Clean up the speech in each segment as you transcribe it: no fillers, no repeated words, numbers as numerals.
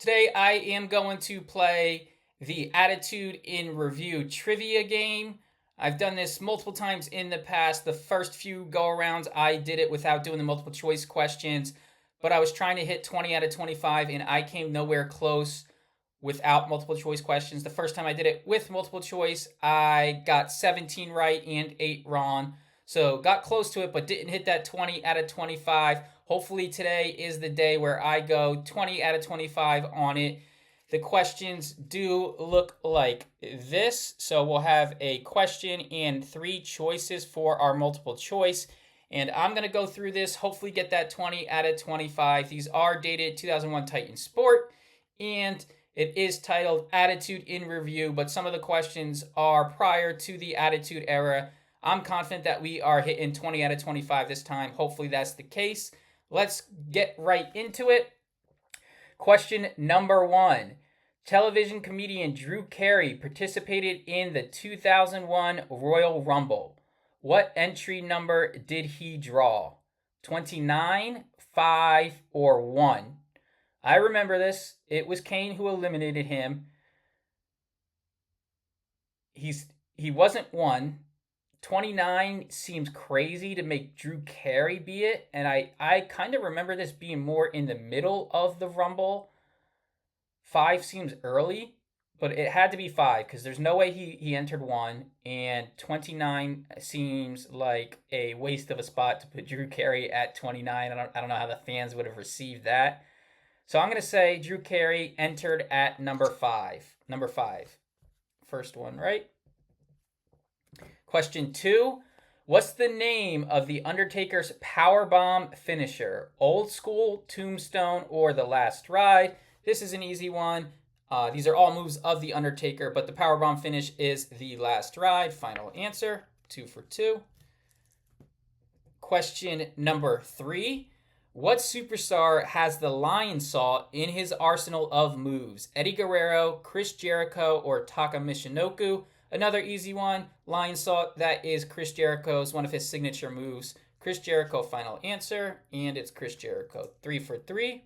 Today I am going to play the Attitude in Review trivia game. I've done this multiple times in the past. The first few go-arounds I did it without doing the multiple choice questions, but I was trying to hit 20 out of 25 and I came nowhere close without multiple choice questions. The first time I did it with multiple choice, I got 17 right and 8 wrong. So got close to it, but didn't hit that 20 out of 25. Hopefully today is the day where I go 20 out of 25 on it. The questions do look like this. So we'll have a question and 3 choices for our multiple choice. And I'm going to go through this, hopefully get that 20 out of 25. These are dated 2001 Titan Sport. And it is titled Attitude in Review, but some of the questions are prior to the Attitude Era. I'm confident that we are hitting 20 out of 25 this time. Hopefully that's the case. Let's get right into it. Question number 1. Television comedian Drew Carey participated in the 2001 Royal Rumble. What entry number did he draw? 29, 5, or 1? I remember this. It was Kane who eliminated him. He wasn't 1. 29 seems crazy to make Drew Carey be it, and I kind of remember this being more in the middle of the Rumble. 5 seems early, but it had to be 5 because there's no way he entered 1, and 29 seems like a waste of a spot to put Drew Carey at 29. I don't know how the fans would have received that. So I'm going to say Drew Carey entered at number 5. Number 5. First one, right? Question 2. What's the name of The Undertaker's powerbomb finisher? Old School, Tombstone, or The Last Ride? This is an easy one. These are all moves of The Undertaker, but the powerbomb finish is The Last Ride. Final answer. 2 for 2. Question number 3. What superstar has the lion saw in his arsenal of moves? Eddie Guerrero, Chris Jericho, or Taka Michinoku? Another easy one, lion saw, that is Chris Jericho's, one of his signature moves. Chris Jericho, final answer, and it's Chris Jericho. 3 for 3.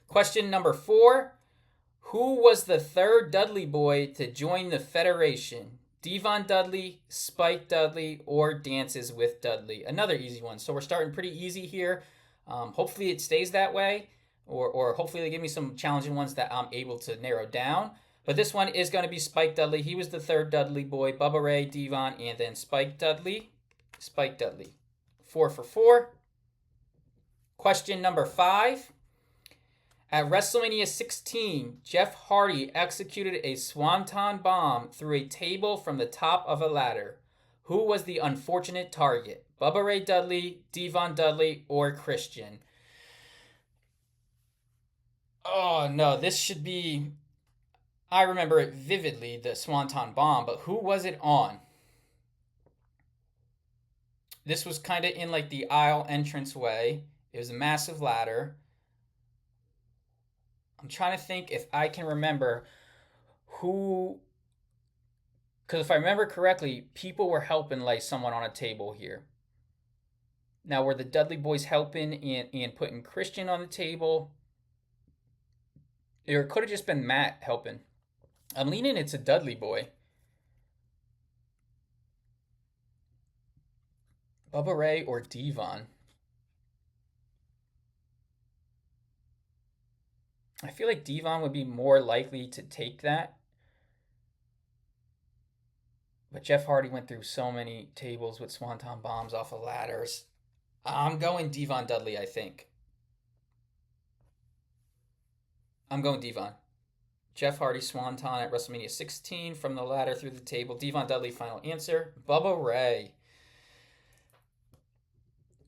Question number 4. Who was the third Dudley boy to join the Federation? Devon Dudley, Spike Dudley, or Dances with Dudley? Another easy one. So we're starting pretty easy here. Hopefully it stays that way, or hopefully they give me some challenging ones that I'm able to narrow down. But this one is going to be Spike Dudley. He was the third Dudley boy. Bubba Ray, Devon, and then Spike Dudley. Spike Dudley. 4 for 4. Question number 5. At WrestleMania 16, Jeff Hardy executed a swanton bomb through a table from the top of a ladder. Who was the unfortunate target? Bubba Ray Dudley, Devon Dudley, or Christian? Oh no, this should be... I remember it vividly, the swanton bomb, but who was it on? This was kind of in like the aisle entrance way. It was a massive ladder. I'm trying to think if I can remember who... Because if I remember correctly, people were helping lay someone on a table here. Now, were the Dudley boys helping and putting Christian on the table? Or it could have just been Matt helping. I'm leaning it's a Dudley boy. Bubba Ray or Devon? I feel like Devon would be more likely to take that. But Jeff Hardy went through so many tables with swanton bombs off of ladders. I'm going Devon Dudley, I think. I'm going Devon. Jeff Hardy swanton at WrestleMania 16 from the ladder through the table. Devon Dudley, final answer. Bubba Ray.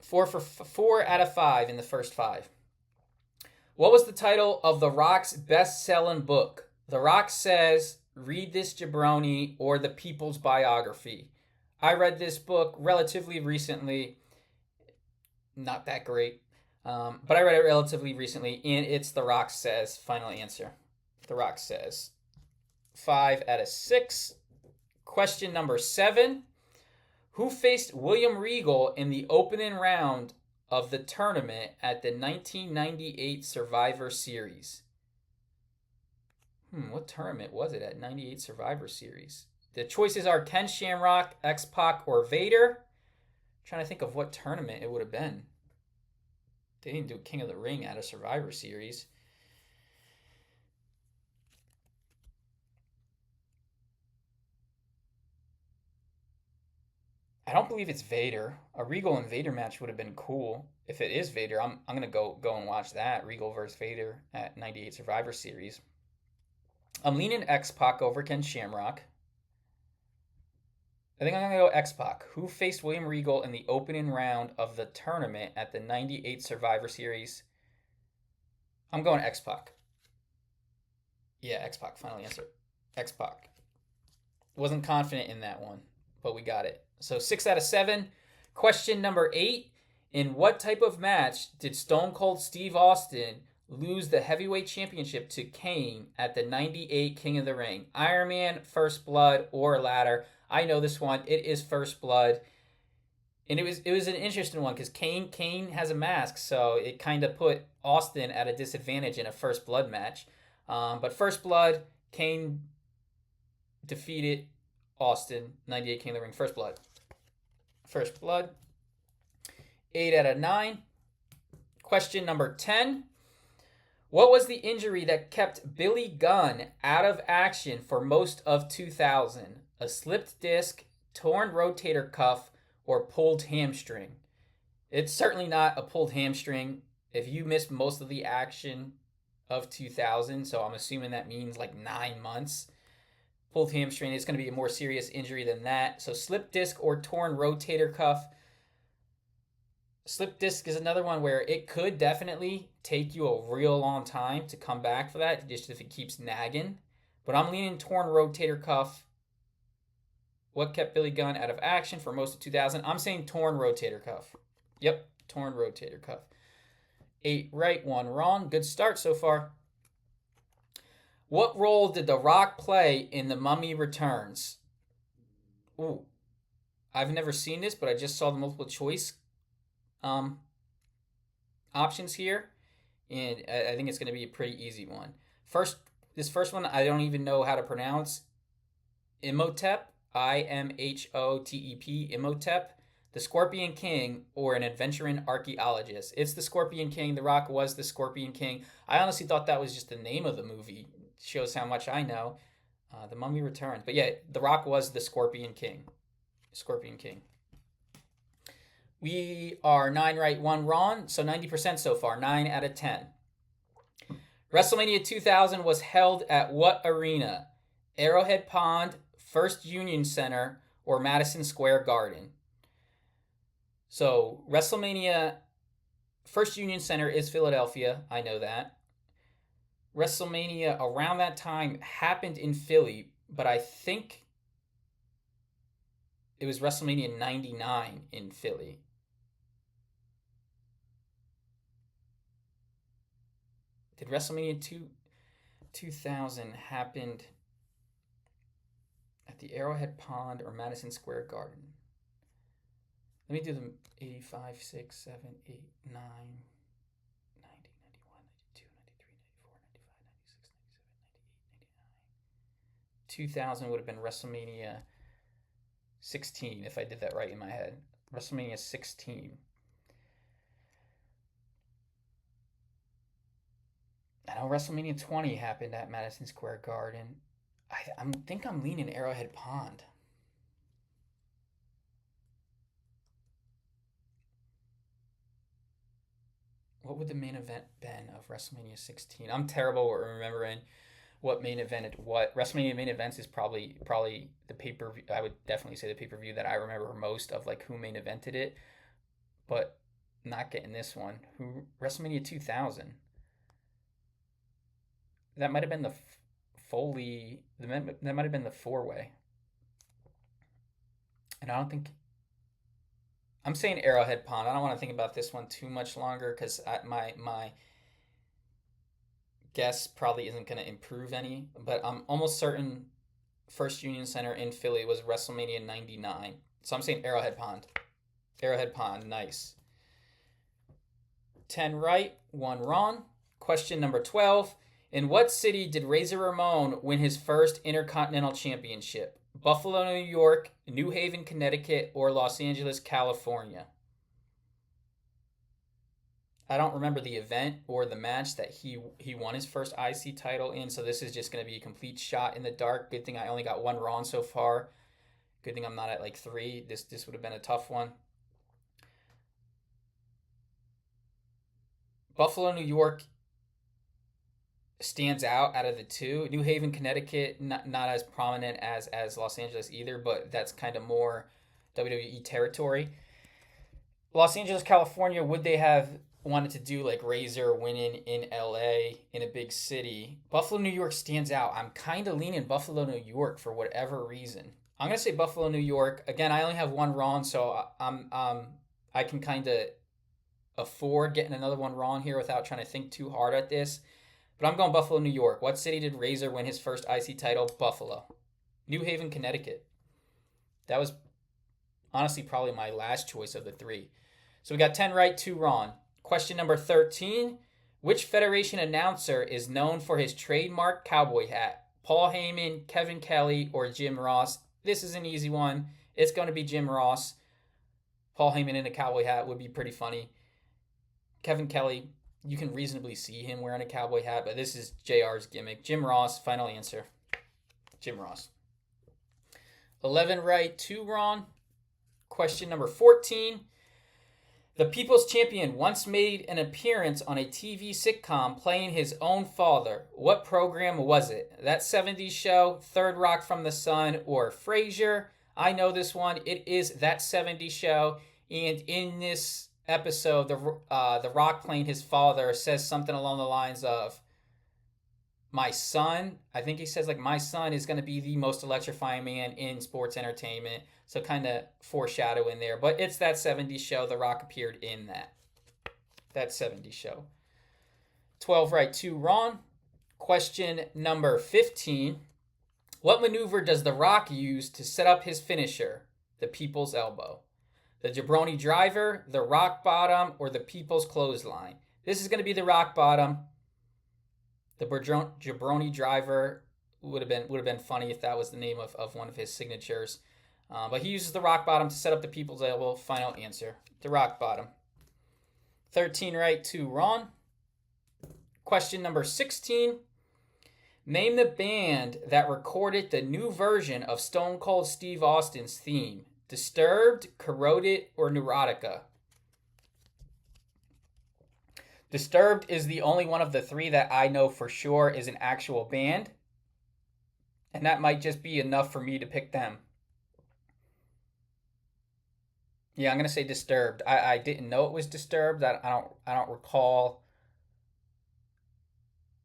4 out of 5 in the first 5. What was the title of The Rock's best-selling book? The Rock Says, Read This Jabroni, or The People's Biography? I read this book relatively recently. Not that great. But I read it relatively recently, and it's The Rock Says. Final answer. The Rock Says. 5 out of 6. Question number 7. Who faced William Regal in the opening round of the tournament at the 1998 Survivor Series? What tournament was it at 98 Survivor Series? The choices are Ken Shamrock, X-Pac, or Vader. I'm trying to think of what tournament it would have been. They didn't do King of the Ring at a Survivor Series. I don't believe it's Vader. A Regal and Vader match would have been cool. If it is Vader, I'm gonna go and watch that Regal versus Vader at 98 Survivor Series. I'm leaning X Pac over Ken Shamrock. I think I'm gonna go X Pac. Who faced William Regal in the opening round of the tournament at the 98 Survivor Series? I'm going X Pac. Yeah, X Pac. Final answer. X Pac. Wasn't confident in that one, but we got it. So 6 out of 7. Question number 8. In what type of match did Stone Cold Steve Austin lose the heavyweight championship to Kane at the 98 King of the Ring? Iron Man, First Blood, or Ladder? I know this one. It is First Blood. And it was an interesting one because Kane has a mask, so it kind of put Austin at a disadvantage in a First Blood match. But First Blood, Kane defeated Austin, 98 King of the Ring, First Blood. First Blood. 8 out of 9. Question number 10. What was the injury that kept Billy Gunn out of action for most of 2000? A slipped disc, torn rotator cuff, or pulled hamstring? It's certainly not a pulled hamstring. If you missed most of the action of 2000, so I'm assuming that means like 9 months. Pulled hamstring is going to be a more serious injury than that. So slip disc or torn rotator cuff. Slip disc is another one where it could definitely take you a real long time to come back for that, just if it keeps nagging. But I'm leaning torn rotator cuff. What kept Billy Gunn out of action for most of 2000? I'm saying torn rotator cuff. Yep, torn rotator cuff. 8 right, 1 wrong. Good start so far. What role did The Rock play in The Mummy Returns? Ooh, I've never seen this, but I just saw the multiple choice options here, and I think it's going to be a pretty easy one. This first one I don't even know how to pronounce. Imhotep, Imhotep, Imhotep, the Scorpion King, or an adventuring archaeologist. It's the Scorpion King. The Rock was the Scorpion King. I honestly thought that was just the name of the movie. Shows how much I know. The Mummy Returns. But yeah, The Rock was the Scorpion King. Scorpion King. We are 9 right, 1 wrong. So 90% so far. 9 out of 10. WrestleMania 2000 was held at what arena? Arrowhead Pond, First Union Center, or Madison Square Garden? So WrestleMania, First Union Center is Philadelphia. I know that. WrestleMania around that time happened in Philly, but I think it was WrestleMania 99 in Philly. Did WrestleMania 2000 happened at the Arrowhead Pond or Madison Square Garden? Let me do them 85, 6, 7, 8, 9, 2000 would have been WrestleMania 16, if I did that right in my head. WrestleMania 16. I know WrestleMania 20 happened at Madison Square Garden. I think I'm leaning Arrowhead Pond. What would the main event been of WrestleMania 16? I'm terrible at remembering what main event it what WrestleMania main events is probably the pay-per-view. I would definitely say the pay-per-view that I remember most of, like who main evented it, but not getting this one. Who WrestleMania 2000? That might have been the Foley. That might have been the four-way. And I don't think I'm saying Arrowhead Pond. I don't want to think about this one too much longer because my guess probably isn't going to improve any. But I'm almost certain First Union Center in Philly was WrestleMania 99. So I'm saying Arrowhead Pond. Arrowhead Pond, nice. 10 right, 1 wrong. Question number 12. In what city did Razor Ramon win his first Intercontinental Championship? Buffalo, New York, New Haven, Connecticut, or Los Angeles, California? I don't remember the event or the match that he won his first IC title in, so this is just going to be a complete shot in the dark. Good thing I only got one wrong so far. Good thing I'm not at like 3. This would have been a tough one. Buffalo, New York stands out of the two. New Haven, Connecticut, not as prominent as Los Angeles either, but that's kind of more WWE territory. Los Angeles, California, would they have wanted to do like Razor winning in LA in a big city? Buffalo, New York stands out. I'm kind of leaning Buffalo, New York for whatever reason. I'm gonna say Buffalo, New York. Again, I only have one wrong, so I can kind of afford getting another one wrong here without trying to think too hard at this. But I'm going Buffalo, New York. What city did Razor win his first IC title? Buffalo. New Haven, Connecticut. That was honestly probably my last choice of the 3. So we got 10 right, 2 wrong. Question number 13. Which Federation announcer is known for his trademark cowboy hat? Paul Heyman, Kevin Kelly, or Jim Ross? This is an easy one. It's going to be Jim Ross. Paul Heyman in a cowboy hat would be pretty funny. Kevin Kelly, you can reasonably see him wearing a cowboy hat, but this is JR's gimmick. Jim Ross, final answer. Jim Ross. 11 right, 2 wrong. Question number 14. The People's Champion once made an appearance on a TV sitcom playing his own father. What program was it? That 70s Show, Third Rock from the Sun, or Frasier? I know this one. It is That 70s Show. And in this episode, the Rock playing his father says something along the lines of, my son, I think he says like, my son is going to be the most electrifying man in sports entertainment. So kind of foreshadowing there. But it's That 70s Show. The Rock appeared in that 70s Show. 12 right, 2 wrong. Question number 15. What maneuver does The Rock use to set up his finisher? The People's Elbow. The Jabroni Driver, the Rock Bottom, or the People's Clothesline? This is going to be the Rock Bottom. The Jabroni Driver would have been funny if that was the name of one of his signatures. But he uses the Rock Bottom to set up the People's Elbow. Final answer. The Rock Bottom. 13 right, 2 wrong. Question number 16. Name the band that recorded the new version of Stone Cold Steve Austin's theme. Disturbed, Corroded, or Neurotica? Disturbed is the only one of the 3 that I know for sure is an actual band. And that might just be enough for me to pick them. Yeah, I'm going to say Disturbed. I didn't know it was Disturbed. I don't recall.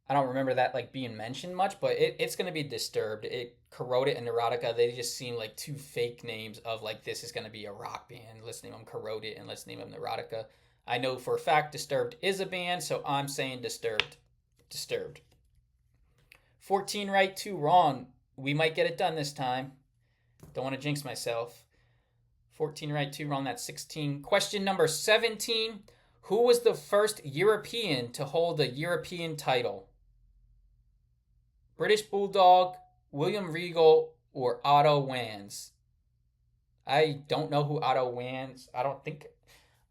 I don't remember that like being mentioned much, but it's going to be Disturbed. Corroded and Neurotica, they just seem like 2 fake names of like, this is going to be a rock band. Let's name them Corroded and let's name them Neurotica. I know for a fact Disturbed is a band, so I'm saying Disturbed. Disturbed. 14 right, 2 wrong. We might get it done this time. Don't want to jinx myself. 14 right, 2 wrong. That's 16. Question number 17. Who was the first European to hold the European title? British Bulldog, William Regal, or Otto Wanz? I don't know who Otto Wanz. I don't think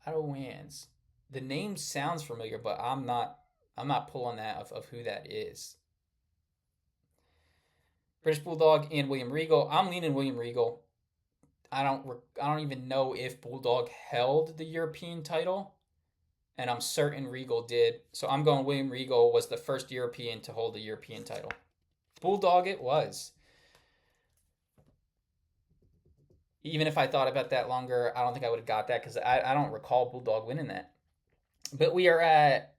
Otto Wanz. The name sounds familiar, but I'm not pulling that of who that is. British Bulldog and William Regal. I'm leaning William Regal. I don't even know if Bulldog held the European title, and I'm certain Regal did. So I'm going William Regal was the first European to hold the European title. Bulldog it was. Even if I thought about that longer, I don't think I would have got that because I don't recall Bulldog winning that. But we are at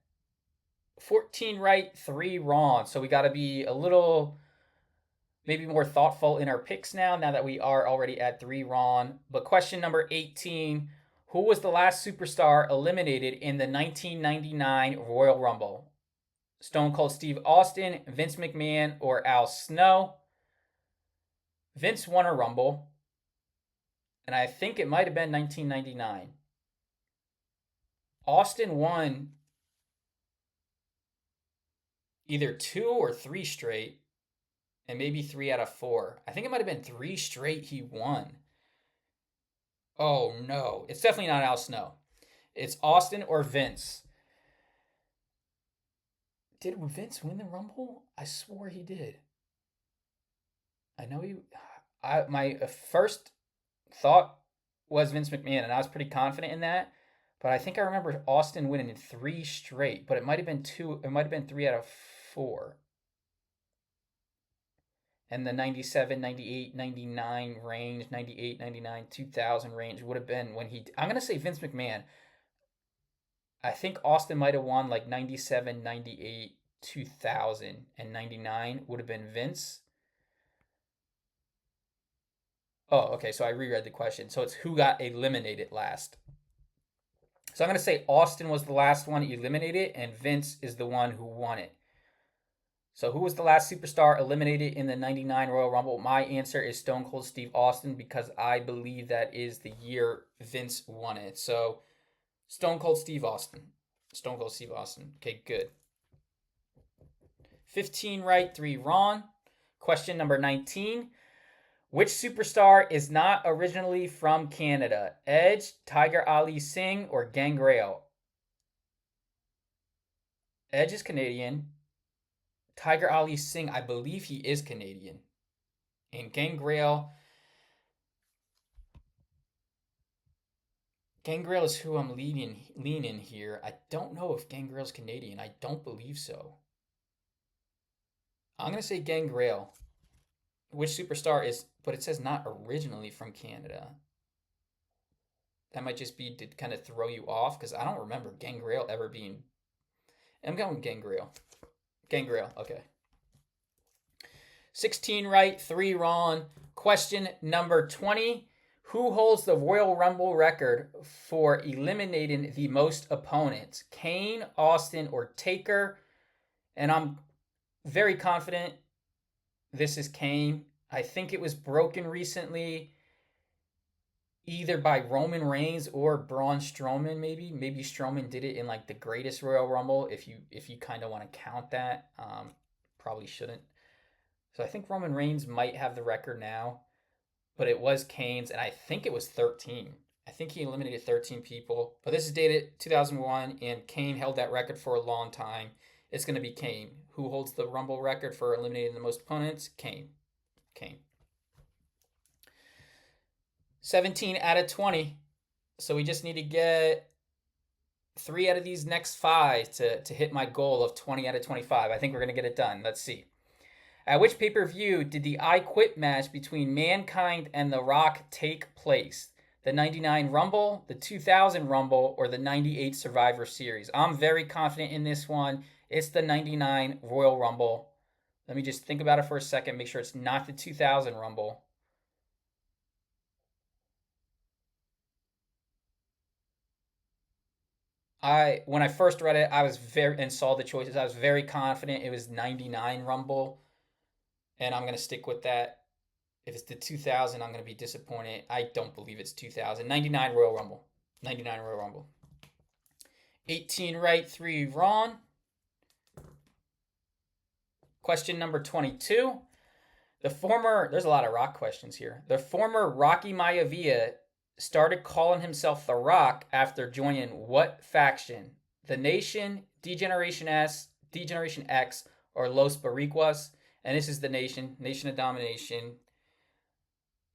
14 right, 3 wrong. So we got to be a little maybe more thoughtful in our picks now that we are already at 3 wrong. But question number 18, who was the last superstar eliminated in the 1999 Royal Rumble? Stone Cold Steve Austin, Vince McMahon, or Al Snow? Vince won a Rumble, and I think it might have been 1999. Austin won either 2 or 3 straight, and maybe 3 out of 4. I think it might have been 3 straight he won. Oh no, it's definitely not Al Snow. It's Austin or Vince. Did Vince win the Rumble? I swore he did. I know he. My first thought was Vince McMahon, and I was pretty confident in that. But I think I remember Austin winning in 3 straight, but it might have been 2. It might have been 3 out of 4. And the 97, 98, 99 range, 98, 99, 2000 range would have been when he. I'm going to say Vince McMahon. I think Austin might have won like 97, 98, 2000, and 99 would have been Vince. Oh, okay. So I reread the question. So it's who got eliminated last. So I'm going to say Austin was the last one eliminated, and Vince is the one who won it. So who was the last superstar eliminated in the 99 Royal Rumble? My answer is Stone Cold Steve Austin, because I believe that is the year Vince won it. So Stone Cold Steve Austin. Stone Cold Steve Austin. Okay, good. 15 right, 3 wrong. Question number 19. Which superstar is not originally from Canada? Edge, Tiger Ali Singh, or Gangrel? Edge is Canadian. Tiger Ali Singh, I believe he is Canadian. And Gangrel is who I'm leaning here. I don't know if Gangrel's Canadian. I don't believe so. I'm going to say Gangrel. Which superstar is, but it says not originally from Canada. That might just be to kind of throw you off, because I don't remember Gangrel ever being. I'm going Gangrel. Gangrel, okay. 16 right, 3 wrong. Question number 20. Who holds the Royal Rumble record for eliminating the most opponents? Kane, Austin, or Taker? And I'm very confident this is Kane. I think it was broken recently, either by Roman Reigns or Braun Strowman. Maybe Strowman did it in like the Greatest Royal Rumble. If you kind of want to count that, probably shouldn't. So I think Roman Reigns might have the record now, but it was Kane's, and I think it was 13. I think he eliminated 13 people. But this is dated 2001, and Kane held that record for a long time. It's going to be Kane. Who holds the Rumble record for eliminating the most opponents? Kane. 17 out of 20. So we just need to get 3 out of these next 5 to hit my goal of 20 out of 25. I think we're going to get it done. Let's see. At which pay-per-view did the I Quit match between Mankind and The Rock take place? The 99 Rumble, the 2000 Rumble, or the 98 Survivor Series? I'm very confident in this one. It's the 99 Royal Rumble. Let me just think about it for a second. Make sure it's not the 2000 Rumble. When I first read it, and saw the choices, I was very confident it was 99 Rumble. And I'm going to stick with that. If it's the 2000, I'm going to be disappointed. I don't believe it's 2000. 99 Royal Rumble. 99 Royal Rumble. 18 right, 3 wrong. Question number 22. There's a lot of Rock questions here. The former Rocky Maivia started calling himself The Rock after joining what faction? The Nation, D-Generation X, or Los Boricuas? And this is the Nation. Nation of Domination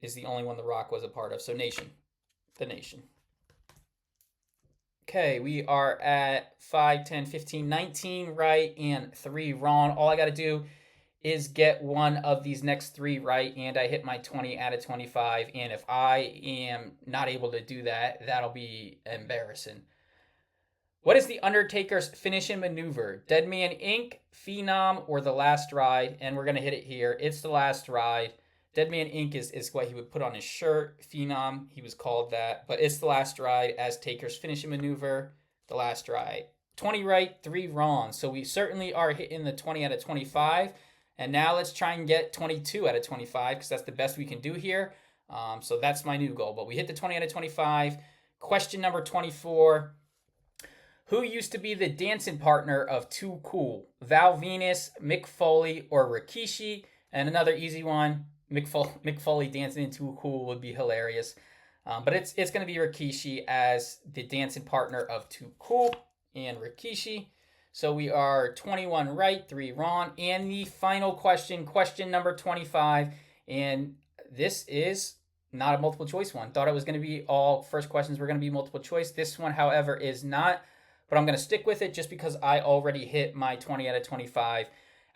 is the only one The Rock was a part of. So Nation. The Nation. Okay, we are at 5, 10, 15, 19 right and 3 wrong. All I got to do is get one of these next 3 right, and I hit my 20 out of 25. And if I am not able to do that, that'll be embarrassing. What is The Undertaker's finishing maneuver? Dead Man Inc., Phenom, or The Last Ride? And we're going to hit it here. It's The Last Ride. Dead Man Inc. is what he would put on his shirt. Phenom, he was called that. But it's The Last Ride as Taker's finishing maneuver. The Last Ride. 20 right, 3 wrong. So we certainly are hitting the 20 out of 25. And now let's try and get 22 out of 25, because that's the best we can do here. So that's my new goal. But we hit the 20 out of 25. Question number 24. Who used to be the dancing partner of Too Cool? Val Venus, Mick Foley, or Rikishi? And another easy one, Mick Foley dancing in Too Cool would be hilarious. But it's going to be Rikishi as the dancing partner of Too Cool and Rikishi. So we are 21 right, 3 wrong. And the final question, question number 25. And this is not a multiple choice one. Thought it was going to be all first questions were going to be multiple choice. This one, however, is not. But I'm going to stick with it just because I already hit my 20 out of 25.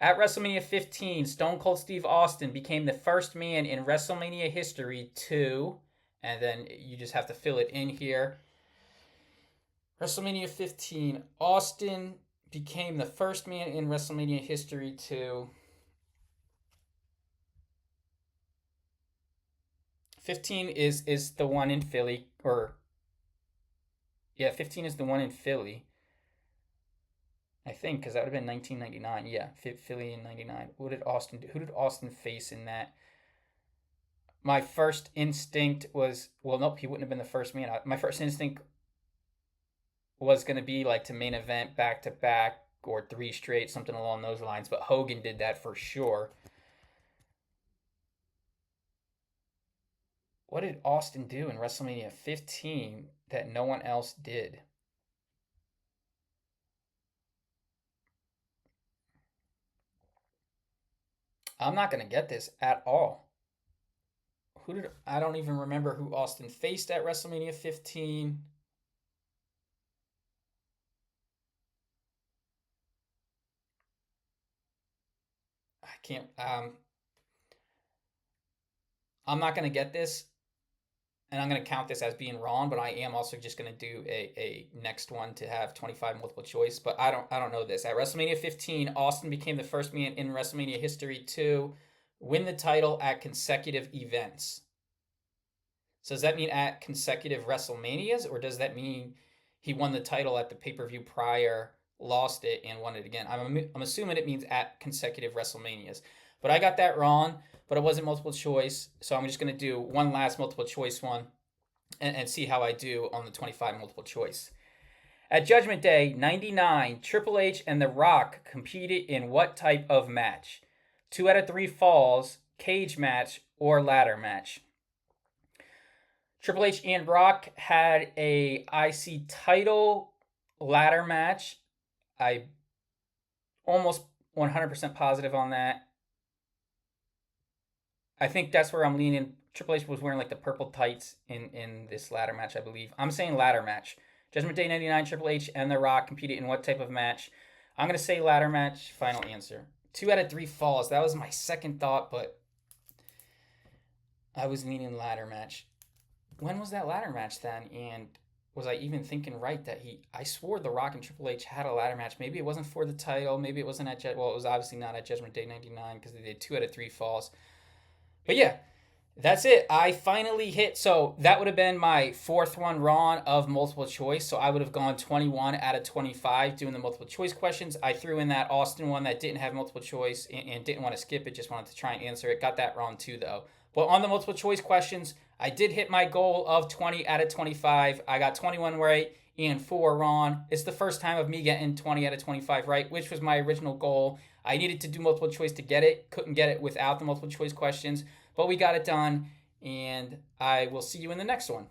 At WrestleMania 15, Stone Cold Steve Austin became the first man in WrestleMania history to, and then you just have to fill it in here. WrestleMania 15, Austin became the first man in WrestleMania history to. 15 is the one in Philly, or yeah, 15 is the one in Philly. I think, because that would have been 1999. Yeah, Philly in 99. What did Austin do? Who did Austin face in that? My first instinct was, well, nope, he wouldn't have been the first man. My first instinct was going to be like to main event back to back or 3 straight, something along those lines. But Hogan did that for sure. What did Austin do in WrestleMania 15 that no one else did? I'm not going to get this at all. I don't even remember who Austin faced at WrestleMania 15. I can't. I'm not going to get this, and I'm going to count this as being wrong. But I am also just going to do a next one to have 25 multiple choice. But I don't know this. At WrestleMania 15, Austin became the first man in WrestleMania history to win the title at consecutive events. So does that mean at consecutive WrestleManias, or does that mean he won the title at the pay-per-view prior, lost it, and won it again? I'm assuming it means at consecutive WrestleManias. But I got that wrong, but it wasn't multiple choice, so I'm just going to do one last multiple choice one and see how I do on the 25 multiple choice. At Judgment Day 99, Triple H and The Rock competed in what type of match? 2 out of 3 falls, cage match, or ladder match? Triple H and Rock had a IC title ladder match. I almost 100% positive on that. I think that's where I'm leaning. Triple H was wearing like the purple tights in this ladder match, I believe. I'm saying ladder match. Judgment Day 99, Triple H and The Rock competed in what type of match? I'm going to say ladder match. Final answer. 2 out of 3 falls. That was my second thought, but I was leaning ladder match. When was that ladder match then? And was I even thinking right that I swore The Rock and Triple H had a ladder match. Maybe it wasn't for the title. Maybe it wasn't it was obviously not at Judgment Day 99 because they did 2 out of 3 falls. But yeah, that's it. I finally hit. So that would have been my 4th one wrong of multiple choice. So I would have gone 21 out of 25 doing the multiple choice questions. I threw in that Austin one that didn't have multiple choice and didn't want to skip it. Just wanted to try and answer it. Got that wrong too, though. But on the multiple choice questions, I did hit my goal of 20 out of 25. I got 21 right and 4 wrong. It's the first time of me getting 20 out of 25 right, which was my original goal. I needed to do multiple choice to get it. Couldn't get it without the multiple choice questions. But we got it done, and I will see you in the next one.